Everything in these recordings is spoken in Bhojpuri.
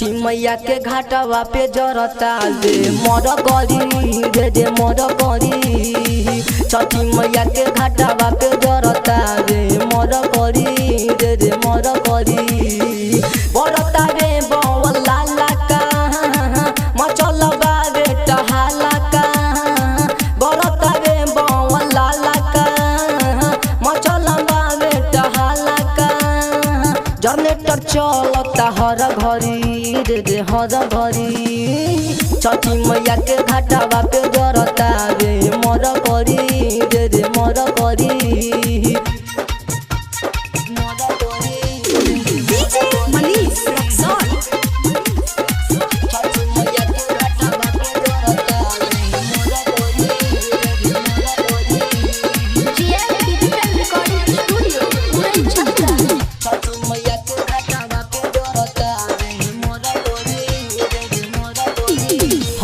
छठी मैया के घाटवा पे जरता रे मर करी रे मर करी। छठी मैया के घाटवा पे जरता रे मर करी रे मर करी। बरता रे बवला लाका मचल बारे टहाला का। बरता रे बवला लाका मचल बारे टहाला का। जनरेटर चलता हर घरी रे हर घरी। छठी मैया के घाटवा पे जरता रे मर करी रे मर करी।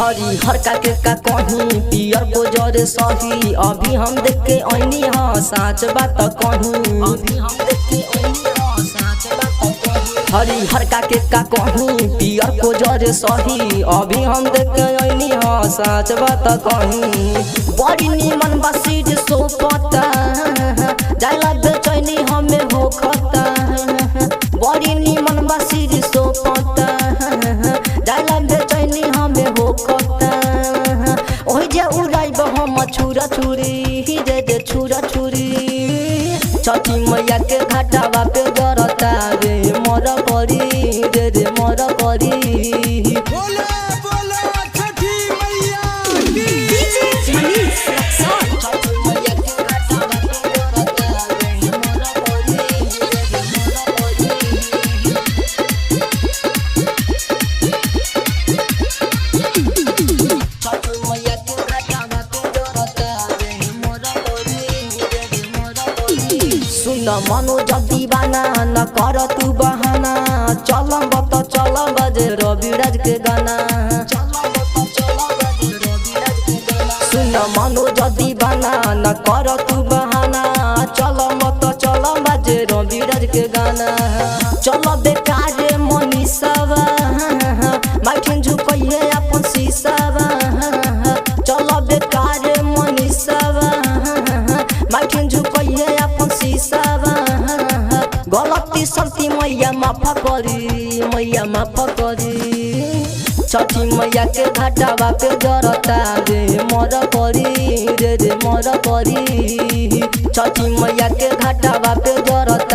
हरी हरका के का कहीं पियर को जरे सही। अभी हम देख के ऐनी हाँ साच बात कहीं। अभी हम देख के ऐनी हाँ साच बात कहीं। हरी हरका के का कहीं पियर को जरे सही। अभी हम देख के ऐनी हाँ साच बात कहीं। बड़ी निमन बसीज सोपता जाला बेचैनी हमें होखता। बड़ी निमन बसीज सोपता जाला बेचैनी हमें होखता। ओहि जे उड़ाइब हम छुरा छुरी रे छुरा छुरी। छठी मैया के घाटवा पे जरता रे मर करी रे मर करी। बोले बोले छठी मैया की। छठी मैया के घाटवा पे जरता रे मर करी रे मर करी। छठी मैया के घाटवा पे जरता रे मर करी रे मर करी। सुन मनो जदी बाना न कर तू बहाना। चलम बत चलम बजे रविराज के गाना। सुन मनो जदी बाना न कर तू बहाना। चलम बत चलम बजे रविराज के गाना। चल बेकार मनीषावा माइठन झुकइए अपन शीशावा। चल बेकार मनीषावा माइठन झुकइए अपन शीशावा। गलती सल्ती मैया माफ करी मैया माफ करी। छठी मैया के घाटवा पे जरता रे मर करी रे मर करी। छठी मैया के घाटवा पे जरता